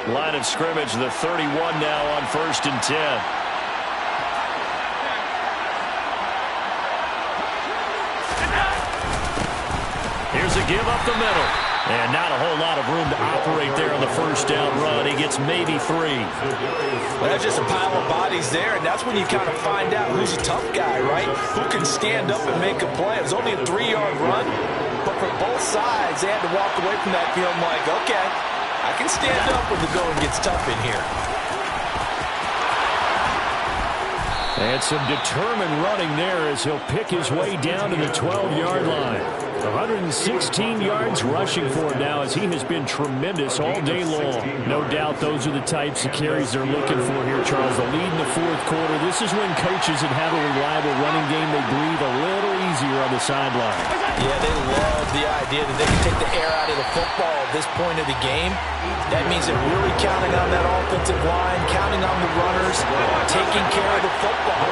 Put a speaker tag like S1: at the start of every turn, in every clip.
S1: Line of scrimmage, the 31 now on 1st and 10. Here's a give up the middle. And not a whole lot of room to operate there on the first down run. He gets maybe 3.
S2: Well, there's just a pile of bodies there, and that's when you kind of find out who's a tough guy, right? Who can stand up and make a play. It was only a 3-yard run, but for both sides, they had to walk away from that feeling like, okay, I can stand up when the going gets tough in here.
S1: And some determined running there as he'll pick his way down to the 12-yard line. 116 yards rushing for him now as he has been tremendous all day long. No doubt those are the types of carries they're looking for here, Charles. The lead in the 4th quarter. This is when coaches that have a reliable running game, they breathe a little easier on the sideline.
S2: Yeah, they love the idea that they can take the air out of the football at this point of the game. That means they're really counting on that offensive line, counting on the runners, taking care of the football.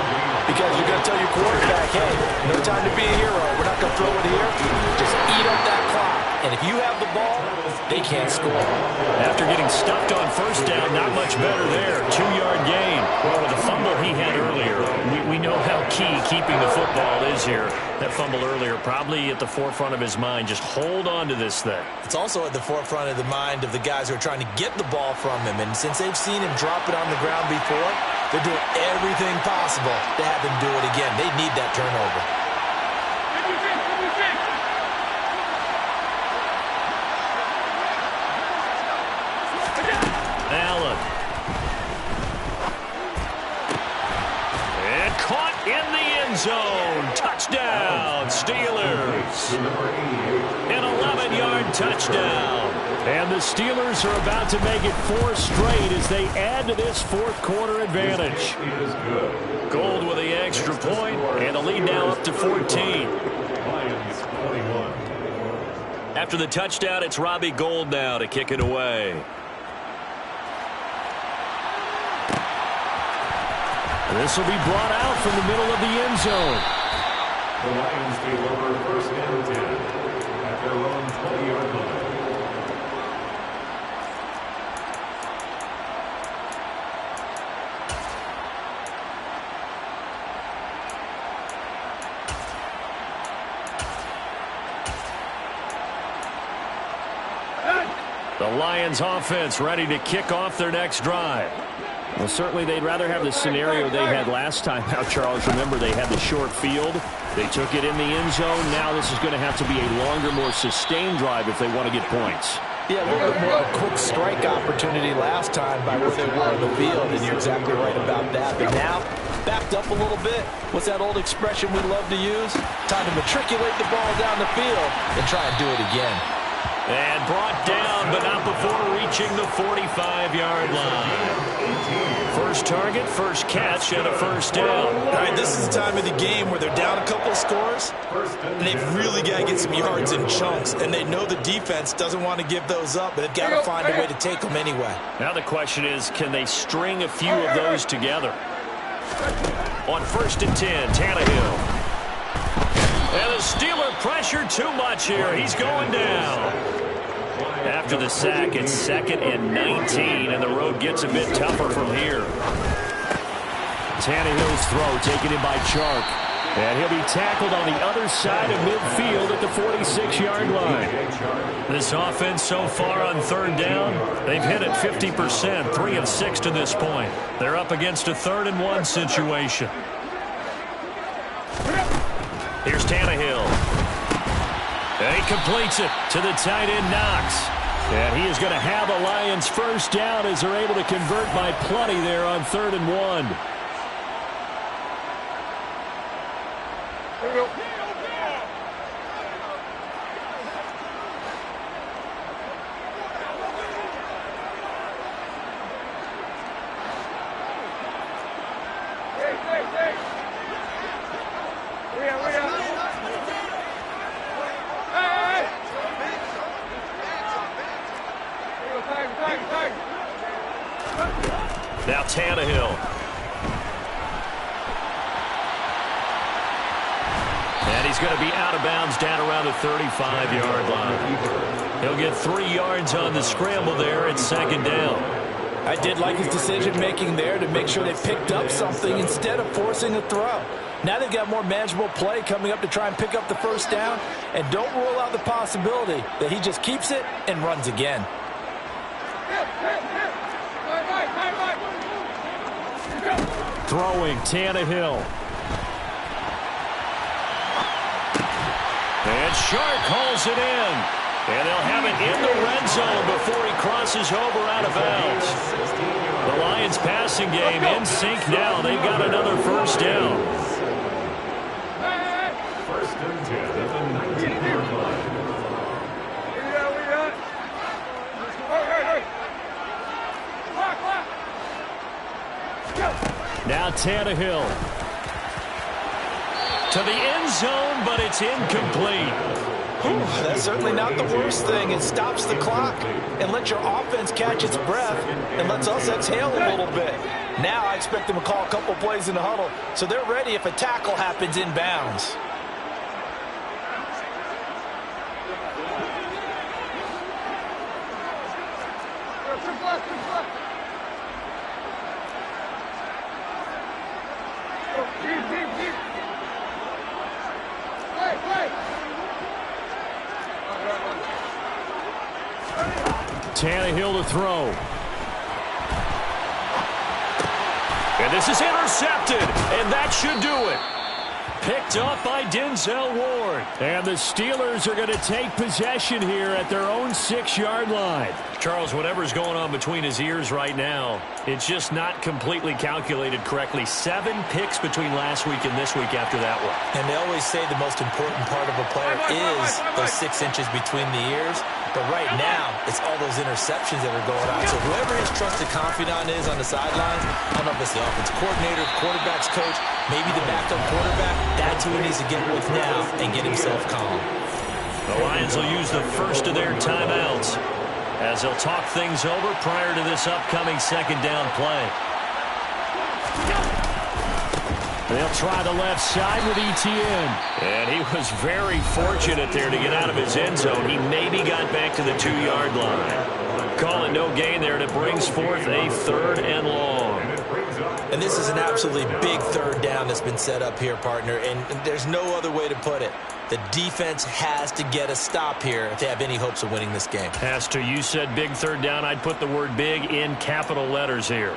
S2: Because you're going to tell your quarterback, hey, no time to be a hero. We're not going to throw it here. Just eat up that clock. And if you have the ball, they can't score.
S1: After getting stuffed on first down, not much better there. 2-yard gain. Well, with the fumble he had earlier, we know how key keeping the football is here. That fumble earlier probably at the forefront of his mind. Just hold on to this thing.
S2: It's also at the forefront of the mind of the guys who are trying to get the ball from him. And since they've seen him drop it on the ground before, they're doing everything possible to have him do it again. They need that turnover.
S1: Allen. And caught in the end zone. Touchdown, Steelers. An 11-yard touchdown. And the Steelers are about to make it 4 straight as they add to this 4th quarter advantage. Gold with the extra point, and the lead now up to 14. After the touchdown, it's Robbie Gould now to kick it away. This will be brought out from the middle of the end zone.
S3: The Lions take over 1st and 10 at their own 20-yard line.
S1: The Lions offense ready to kick off their next drive. Well, certainly they'd rather have the scenario they had last time out, Charles. Remember, they had the short field. They took it in the end zone. Now this is going to have to be a longer, more sustained drive if they want to get points.
S2: Yeah, a little bit more of a quick strike opportunity last time by where they were on the field, and you're exactly right about that. But now, backed up a little bit. What's that old expression we love to use? Time to matriculate the ball down the field and try and do it again.
S1: And brought down, but not before reaching the 45-yard line. First target, first catch, and a first down.
S2: All right, this is the time of the game where they're down a couple of scores, and they've really got to get some yards in chunks, and they know the defense doesn't want to give those up, but they've got to find a way to take them anyway.
S1: Now the question is, can they string a few of those together? On 1st and 10, Tannehill. And the Steeler pressure too much here. He's going down. After the sack, it's 2nd and 19, and the road gets a bit tougher from here. Tannehill's throw taken in by Chark. And he'll be tackled on the other side of midfield at the 46-yard line. This offense so far on 3rd down, they've hit it 50%, 3 of 6 to this point. They're up against a 3rd and 1 situation. Here's Tannehill. And he completes it to the tight end, Knox. And he is going to have the Lions first down as they're able to convert by plenty there on 3rd and 1.
S3: There we go.
S1: Now Tannehill. And he's going to be out of bounds down around the 35-yard line. He'll get 3 yards on the scramble there at second down.
S2: I did like his decision-making there to make sure they picked up something instead of forcing a throw. Now they've got more manageable play coming up to try and pick up the first down, and don't rule out the possibility that he just keeps it and runs again.
S1: Throwing, Tannehill. And Shark hauls it in. And they'll have it in the red zone before he crosses over out of bounds. The Lions passing game in sync now. They've got another first down.
S3: First and 10 at the 19-yard line.
S1: Now Tannehill. To the end zone, but it's incomplete.
S2: That's certainly not the worst thing. It stops the clock and lets your offense catch its breath and lets us exhale a little bit. Now I expect them to call a couple plays in the huddle so they're ready if a tackle happens inbounds.
S1: Tannehill to throw. And this is intercepted, and that should do it. Picked up by Denzel Ward. And the Steelers are going to take possession here at their own 6-yard line. Charles, whatever's going on between his ears right now, it's just not completely calculated correctly. 7 picks between last week and this week after that one.
S2: And they always say the most important part of a player is those 6 inches between the ears. But right now, it's all those interceptions that are going on. So whoever his trusted confidant is on the sidelines, I don't know if it's the offensive coordinator, quarterback's coach, maybe the backup quarterback, that's who he needs to get with now and get himself calm.
S1: The Lions will use the first of their timeouts as they'll talk things over prior to this upcoming second down play. They'll try the left side with Etienne. And he was very fortunate there to get out of his end zone. He maybe got back to the 2-yard line. Call it no gain there, and it brings forth a 3rd and long.
S2: And this is an absolutely big 3rd down that's been set up here, partner, and there's no other way to put it. The defense has to get a stop here if they have any hopes of winning this game.
S1: As to you said big 3rd down, I'd put the word big in capital letters here.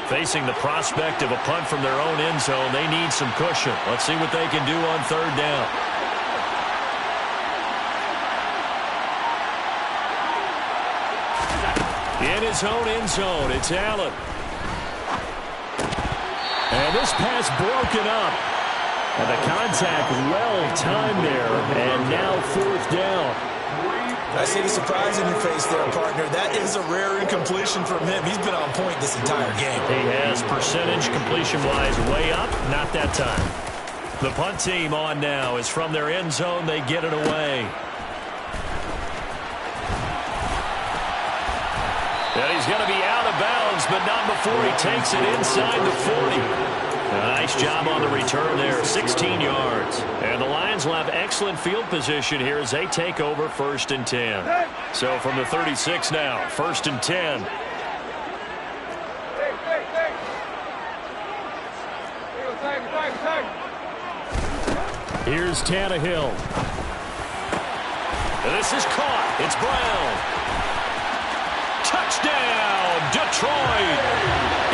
S1: Facing the prospect of a punt from their own end zone, they need some cushion. Let's see what they can do on 3rd down. In his own end zone, it's Allen. And this pass broken up. And the contact well-timed there. And now 4th down.
S2: I see the surprise in your face there, partner. That is a rare incompletion from him. He's been on point this entire game.
S1: He has percentage completion-wise way up. Not that time. The punt team on now is from their end zone. They get it away. And he's going to be out of bounds, but not before he takes it inside the 40. A nice job on the return there, 16 yards. And the Lions will have excellent field position here as they take over 1st and 10. So from the 36 now, 1st and 10. Here's Tannehill. This is caught. It's Brown. Touchdown, Detroit.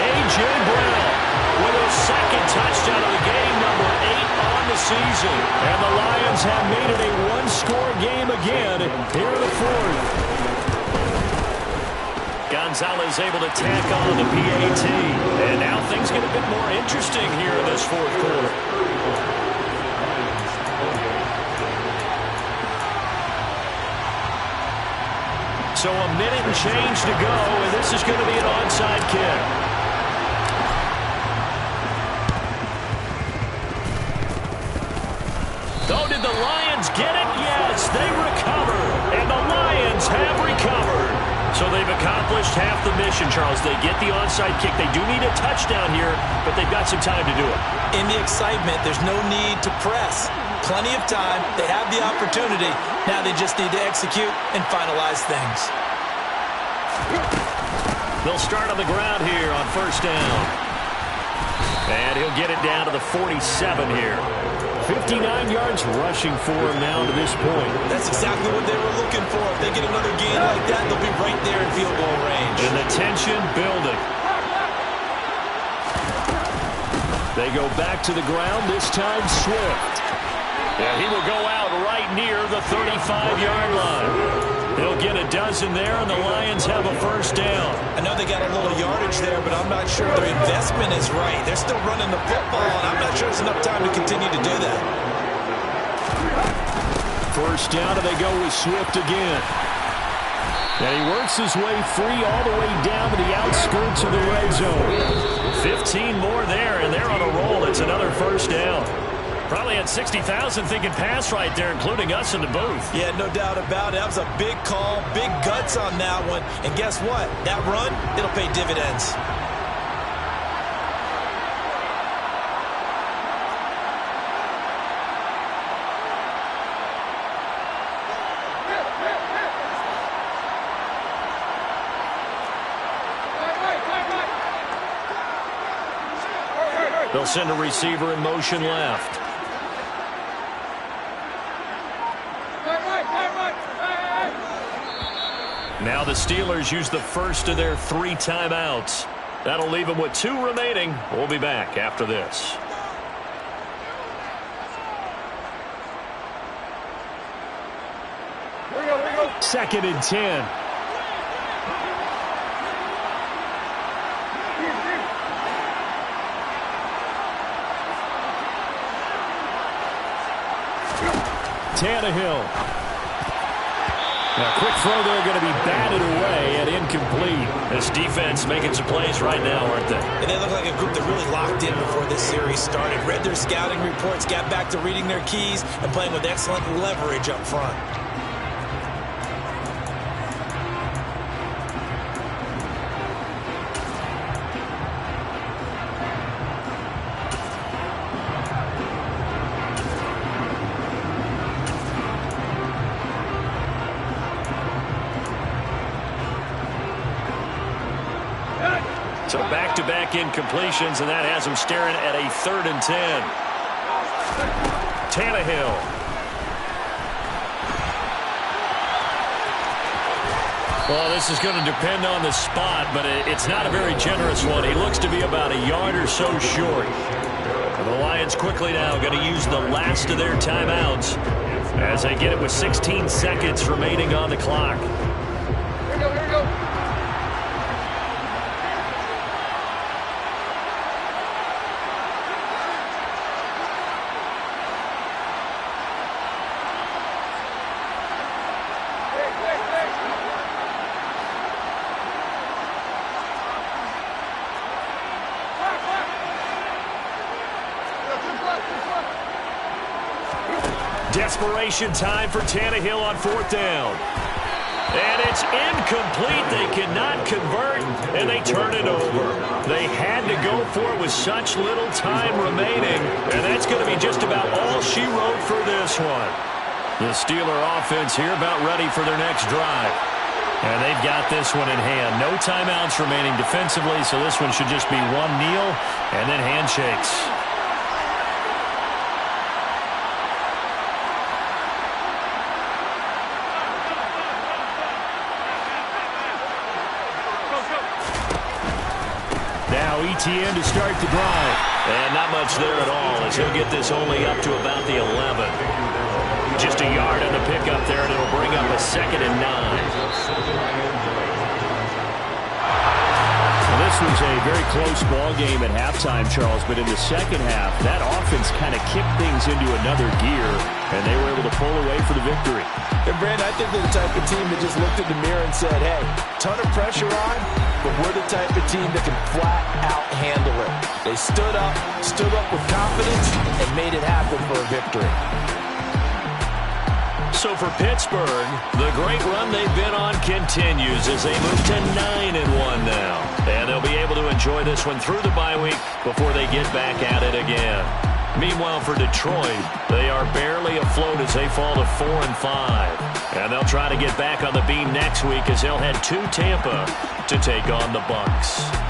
S1: A.J. Brown with a 2nd touchdown of the game, number 8 on the season. And the Lions have made it a 1-score game again here in the 4th. Gonzalez able to tack on the PAT. And now things get a bit more interesting here in this 4th quarter. So a minute and change to go, and this is going to be an onside kick. Oh, did the Lions get it? Yes, they recover. And the Lions have recovered. So they They've accomplished half the mission, Charles. They get the onside kick. They do need a touchdown here, but they've got some time to do it.
S2: In the excitement, there's no need to press. Plenty of time. They have the opportunity. Now they just need to execute and finalize things.
S1: They'll start on the ground here on first down. And he'll get it down to the 47 here. 59 yards rushing for him now to this point.
S2: That's exactly what they were looking for. If they get another gain like that, they'll be right there in field goal range.
S1: And the tension building. They go back to the ground, this time Swift. Yeah, he will go out right near the 35-yard line. He'll get a dozen there, and the Lions have a first down.
S2: I know they got a little yardage there, but I'm not sure their investment is right. They're still running the football, and I'm not sure there's enough time to continue to do that.
S1: First down, and they go with Swift again. And he works his way free all the way down to the outskirts of the red zone. 15 more there, and they're on a roll. It's another first down. Probably had 60,000 thinking pass right there, including us in the booth.
S2: Yeah, no doubt about it. That was a big call, big guts on that one. And guess what? That run, it'll pay dividends.
S1: They'll send a receiver in motion left. Now the Steelers use the first of their 3 timeouts. That'll leave them with 2 remaining. We'll be back after this. Second and 10. Tannehill. Now, quick throw there, going to be batted away and incomplete. This defense making some plays right now, aren't they?
S2: And they look like a group that really locked in before this series started. Read their scouting reports, got back to reading their keys, and playing with excellent leverage up front.
S1: So back-to-back incompletions, and that has him staring at a 3rd and 10. Tannehill. Well, this is going to depend on the spot, but it's not a very generous one. He looks to be about a yard or so short. And the Lions quickly now going to use the last of their timeouts as they get it with 16 seconds remaining on the clock.
S4: Here we go, here we go.
S1: Desperation time for Tannehill on 4th down. And it's incomplete. They cannot convert, and they turn it over. They had to go for it with such little time remaining, and that's going to be just about all she wrote for this one. The Steeler offense here about ready for their next drive. And they've got this one in hand. No timeouts remaining defensively, so this one should just be one kneel and then handshakes. ETN to start the drive. And not much there at all as he'll get this only up to about the 11. Just a yard on the pickup there, and it'll bring up a 2nd and 9. Well, this was a very close ball game at halftime, Charles, but in the second half, that offense kind of kicked things into another gear, and they were able to pull away for the victory.
S2: And, Brandon, I think they're the type of team that just looked in the mirror and said, hey, ton of pressure on, but we're the type of team that can flat out handle it. They stood up with confidence, and made it happen for a victory.
S1: So for Pittsburgh, the great run they've been on continues as they move to 9-1 now. And they'll be able to enjoy this one through the bye week before they get back at it again. Meanwhile, for Detroit, they are barely afloat as they fall to 4-5. And they'll try to get back on the beam next week as they'll head to Tampa to take on the Bucs.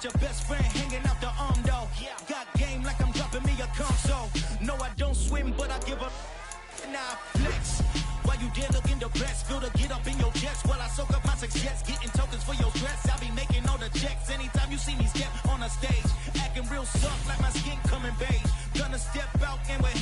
S5: Got your best friend hanging out the arm though. Got game like I'm dropping me a console. No, I don't swim, but I give up. Now flex. While you there looking the best, feel the get up in your chest while I soak up my success. Getting tokens for your stress. I'll be making all the checks anytime you see me step on a stage. Acting real soft like my skin coming beige. Gonna step out and with him.